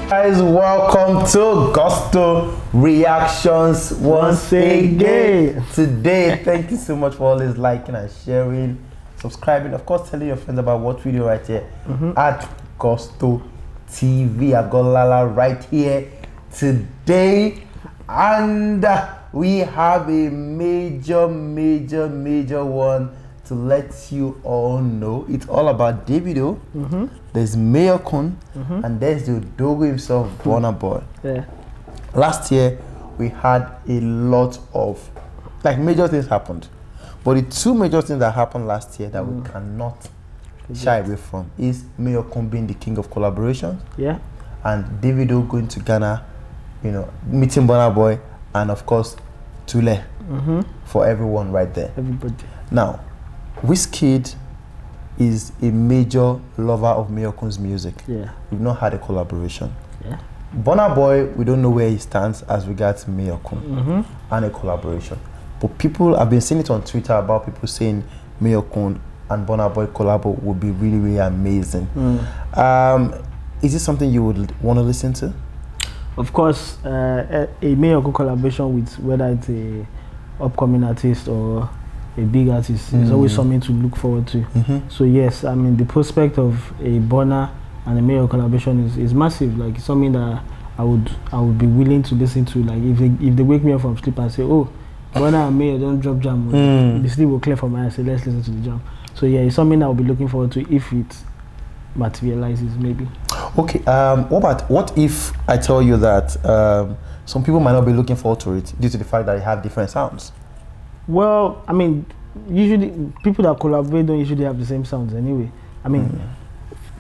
Guys, welcome to Gusto Reactions once again. Today, thank you so much for always liking and sharing, subscribing, of course telling your friends about what video right here at Gusto TV. I've got Lala right here today, and we have a major one to let you all know. It's all about Davido. There's Mayorkun, and there's the Odogwu himself, Burna boy. Yeah. Last year we had a lot of major things happened, but the two major things that happened last year that we cannot shy away from is Mayorkun being the king of collaborations, and Davido going to Ghana, you know, meeting Burna boy, and of course Tule for everyone right there. Everybody. Now, Wizkid is a major lover of Mayorkun's music. Yeah. We've not had a collaboration. Yeah. Burna boy, we don't know where he stands as regards Mayorkun and a collaboration. But people have been saying it on Twitter about people saying Mayorkun and Burna boy collabo would be really amazing. Is this something you would want to listen to? Of course, a Mayorkun collaboration with whether it's a upcoming artist or a big artist is always something to look forward to. So yes, I mean the prospect of a Burna and a Mayorkun collaboration is massive. Like it's something that I would be willing to listen to. Like if they wake me up from sleep and say, oh, Burna and Mayor don't drop jam, the sleep will clear for my eyes. Say let's listen to the jam. So yeah, it's something I'll be looking forward to if it materializes maybe. Okay, what if I tell you that some people might not be looking forward to it due to the fact that they have different sounds? Well, I mean, usually people that collaborate don't usually have the same sounds anyway. I mean,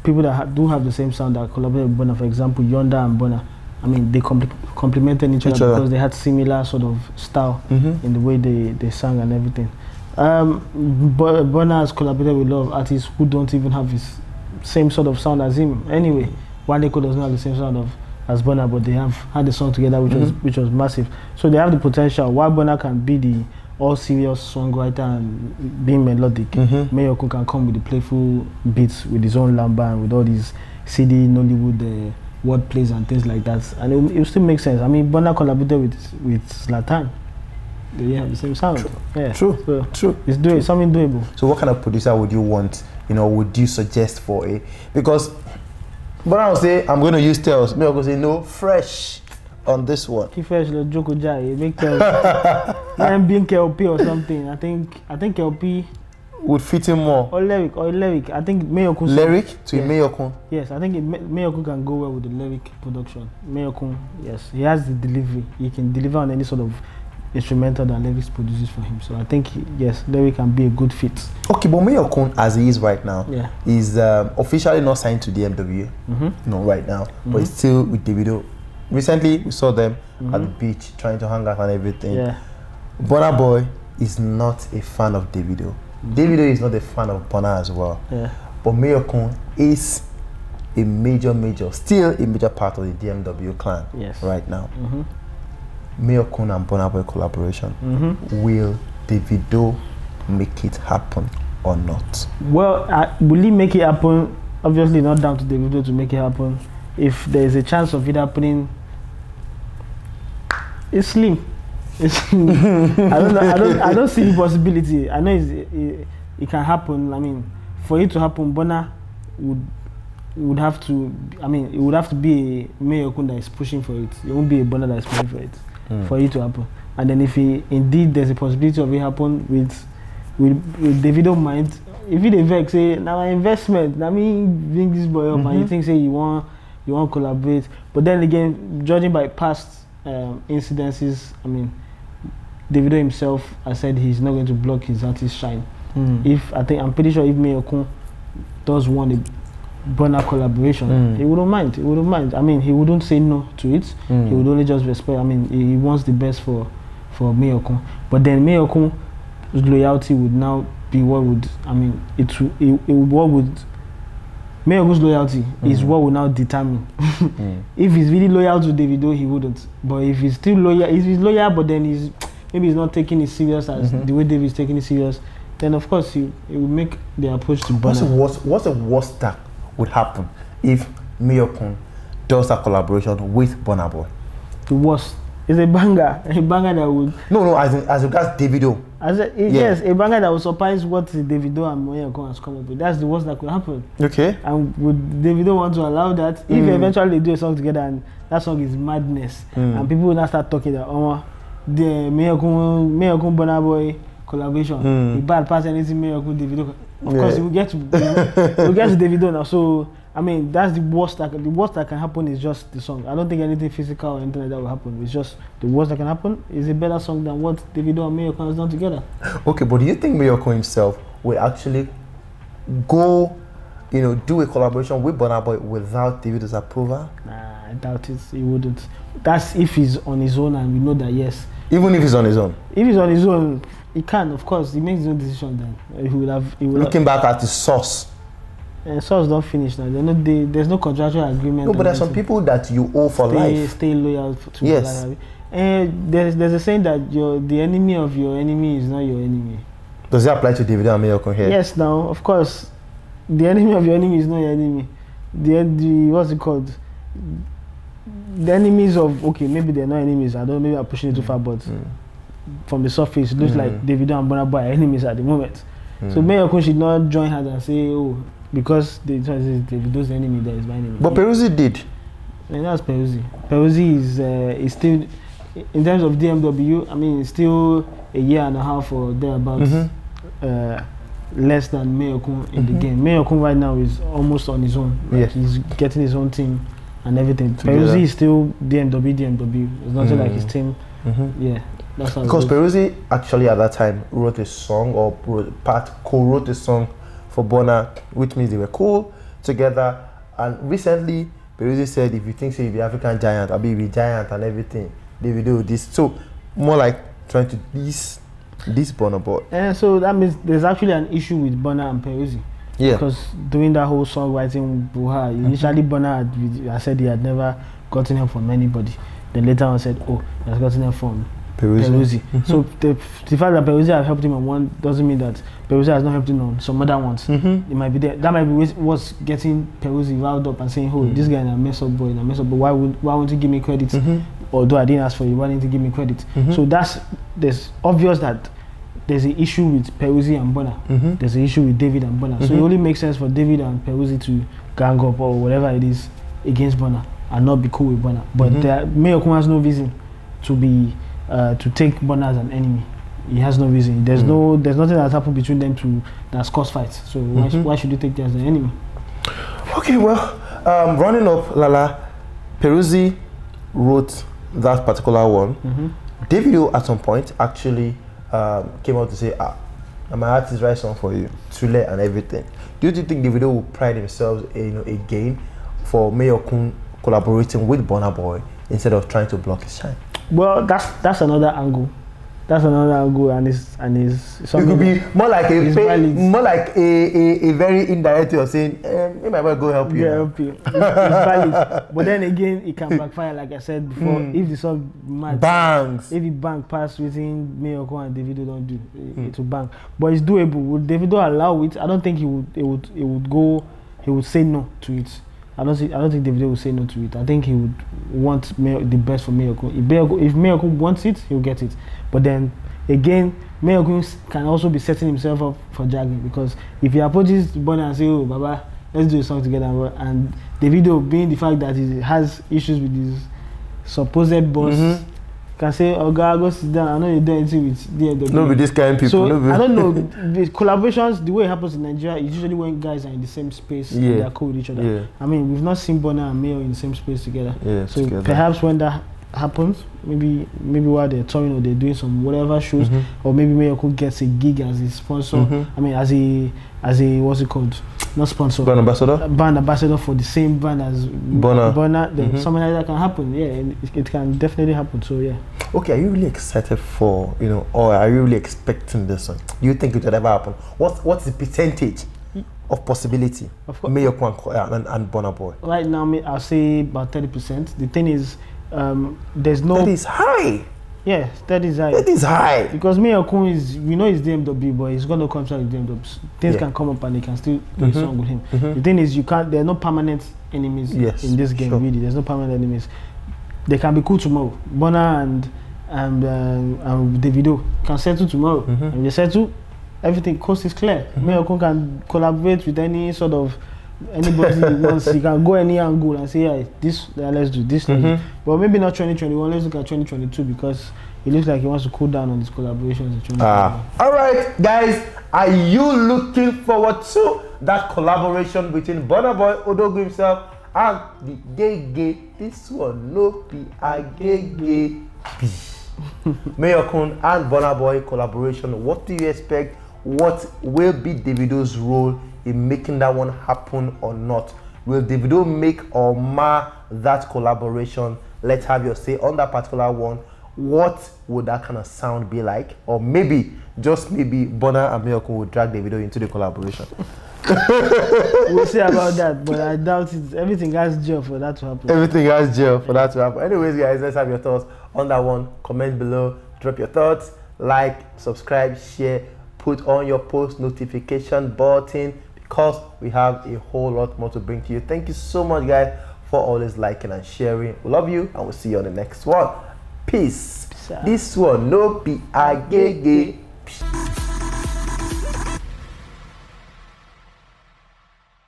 people that do have the same sound that collaborate with Burna, for example, Yonda and Burna, I mean, they complemented each other because they had similar sort of style in the way they sang and everything. Burna has collaborated with a lot of artists who don't even have his same sort of sound as him. Anyway, Wandeko doesn't have the same sound as Burna, but they have had a song together which was massive. So they have the potential. While Burna can be the all-serious songwriter and being melodic, Mayorkun can come with the playful beats with his own lamba and with all these CD, Nollywood word plays and things like that. And it still makes sense. I mean, Burna collaborated with Zlatan. They have the same sound. True. It's something doable. So what kind of producer would you want, would you suggest for a, because Burna will say, I'm going to use Tails. Mayorkun will say, no, fresh on this one. Keep fresh, the Joko Jai, make Tails. I'm being KLP or something. I think KLP would fit him more. Or lyric. I think Mayorkun. Lyric to Mayorkun? Yes, I think Mayorkun can go well with the lyric production. Mayorkun, yes, he has the delivery. He can deliver on any sort of instrumental that lyrics produces for him. So I think yes, lyric can be a good fit. Okay, but Mayorkun, as he is right now, is officially not signed to DMW, right now, but he's still with Davido. Recently, we saw them at the beach trying to hang out and everything. Burna boy is not a fan of Davido. Davido is not a fan of Burna as well. But Mayorkun is a still a major part of the DMW clan right now. Mayorkun and Burna boy collaboration. Will Davido make it happen or not? Well, will he make it happen? Obviously not down to Davido to make it happen. If there is a chance of it happening, it's slim. I don't see the possibility. I know it can happen. I mean, for it to happen, Burna would have to. I mean, it would have to be a Mayorkun that is pushing for it. It won't be a Burna that is pushing for it for it to happen. And then if indeed there's a possibility of it happen with Davido mind, if he vex say now my investment, now me bring this boy up and you think say you want collaborate, but then again, judging by past incidences, I mean, Davido himself has said he's not going to block his artist shine. I'm pretty sure if Mayorkun does want a Burna collaboration, he wouldn't mind. I mean, he wouldn't say no to it. He would only just respect. I mean, he wants the best for Mayorkun. But then Mayorkun's loyalty would now be what would, I mean, Mayorkun's loyalty is what will now determine. If he's really loyal to Davido, he wouldn't. But if he's still loyal, if he's loyal, but then maybe he's not taking it serious as the way David is taking it serious, then of course it will make the approach to Burna. What's the worst that would happen if Mayorkun does that collaboration with Burna Boy? The worst. It's a banger that would... No, as regards Davido. Yes, a banger that would surprise what Davido and Mayorkun has come up with. That's the worst that could happen. Okay. And would Davido want to allow that? If eventually they do a song together and that song is madness, and people will now start talking that, the Mayorkun Burna Boy collaboration, the bad part anything Mayorkun Davido. Of course, we'll get to Davido now. So I mean, that's the worst that can happen is just the song. I don't think anything physical or anything like that will happen. It's just the worst that can happen is a better song than what Davido and Mayorkun has done together. Okay, but do you think Mayorkun himself will actually go, do a collaboration with Burna Boy without Davido's approval? Nah, I doubt it. He wouldn't. That's if he's on his own, and we know that yes. Even if he's on his own? If he's on his own, he can, of course. He makes his own decision then. He will Looking back at the source. Source don't finish now. There's no contractual agreement. No, but there's some people that you owe for life. Stay loyal to yes. life. And there's a saying that the enemy of your enemy is not your enemy. Does that apply to Davido and Mayorkun here? Yes, now, of course. The enemy of your enemy is not your enemy. The what's it called? The enemies of, okay, maybe they're not enemies. I don't know, maybe I'm pushing it too far, but from the surface, it looks like Davido and Burna Boy are enemies at the moment. So Mayorkun should not join hands and say, oh, because Davido's enemy, there is my enemy. But Peruzzi did. And that's Peruzzi. Peruzzi is still, in terms of DMW, I mean, it's still a year and a half or thereabouts less than Mayorkun in the game. Mayorkun right now is almost on his own. Like he's getting his own team and everything. Peruzzi is still DMW. It's not like his team. Yeah. That's how because Peruzzi actually at that time wrote a song or co-wrote a song for Burna, which means they were cool together. And recently, Peruzzi said, if you think so, you're the African giant, I'll be the giant and everything, they will do this. So, more like trying to this Burna Boy. And so that means there's actually an issue with Burna and Peruzzi. Yeah. Because doing that whole songwriting, initially Burna had said he had never gotten help from anybody. Then later on said, oh, he has gotten help from Peruzzi. So the fact that Peruzzi has helped him on one doesn't mean that Peruzzi has not helped him on some other ones. It might be there. That might be what's getting Peruzzi riled up and saying, oh, this guy is a mess up boy, but why won't you give me credit? Although I didn't ask for you, why didn't you give me credit? So there's obvious that there's an issue with Peruzzi and Burna. There's an issue with David and Burna. So it only makes sense for David and Peruzzi to gang up or whatever it is against Burna and not be cool with Burna. But Mayorkun has no reason to be to take Burna as an enemy. He has no reason. There's nothing that's happened between them that's caused fights. So why should you take that as an enemy? Okay, well, running up, Lala, Peruzzi wrote that particular one. Davido at some point actually came out to say, my artist write song for you, Tule and everything. Do you think Davido will pride himself, again, for Mayorkun collaborating with Burna Boy instead of trying to block his shine? Well, that's another angle. And it's something. It could be more like a very indirect way of saying, we might well go help you. Yeah, help you. It's valid. But then again, it can backfire, like I said before. If the song bangs, if it bang past within Mayorkun and Davido don't do it will bang. But it's doable. Would Davido allow it? I don't think he would say no to it. I don't think Davido will say no to it. I think he would want the best for Mayorkun. If Mayorkun wants it, he'll get it. But then again, Mayorkun can also be setting himself up for dragging, because if he approaches Burna and say, "Oh, Baba, let's do a song together," and Davido, being the fact that he has issues with his supposed boss, can say, "Oh God, go sit down. I know you're doing anything with DMW." No, with this kind of people. So I don't know. The collaborations, the way it happens in Nigeria, is usually when guys are in the same space and they're cool with each other. Yeah. I mean, we've not seen Burna and Mayo in the same space together. Yeah, so together. Perhaps when that happens, maybe while they're touring or they're doing some whatever shows, or maybe Mayorkun gets a gig as a sponsor. I mean, as a what's it called? Not sponsor. Brand ambassador. Brand ambassador for the same brand as Burna. Then something like that can happen. Yeah, it can definitely happen. So yeah. Okay, are you really excited for or are you really expecting this one? Do you think it would ever happen? What's the percentage of possibility? Of course, Mayorkun and Burna Boy. Right now, I'll say about 30%. The thing is, there's no. That is high. Yeah, 30 is high. 30 is high. Because Mayorkun is, we know he's DMW, but he's got no contract with DMW. Things can come up and they can still do a song with him. The thing is, there are no permanent enemies in this game, really. There's no permanent enemies. They can be cool tomorrow. Burna and Davido can settle tomorrow. And they settle, everything, coast is clear. Mayorkun can collaborate with any sort of anybody he wants. He can go any angle and say, yeah, let's do this. But maybe not 2021. Let's look at 2022 because it looks like he wants to cool down on his collaborations in 2021. All right, guys, are you looking forward to that collaboration between Burna Boy, Odogwu himself, and the gay? This one no be a gay. Mayorkun and Burna Boy collaboration. What do you expect? What will be Davido's role in making that one happen or not? Will Davido make or mar that collaboration? Let's have your say on that particular one. What would that kind of sound be like? Or maybe, just maybe, Burna and Mayorkun will drag Davido into the collaboration. We'll see about that, but I doubt it. Everything has jail for that to happen. Everything has jail for that to happen. Anyways, guys, let's have your thoughts on that one. Comment below, drop your thoughts, like, subscribe, share, put on your post notification button because we have a whole lot more to bring to you. Thank you so much, guys, for always liking and sharing. We love you, and we'll see you on the next one. Peace. This one no be a gay.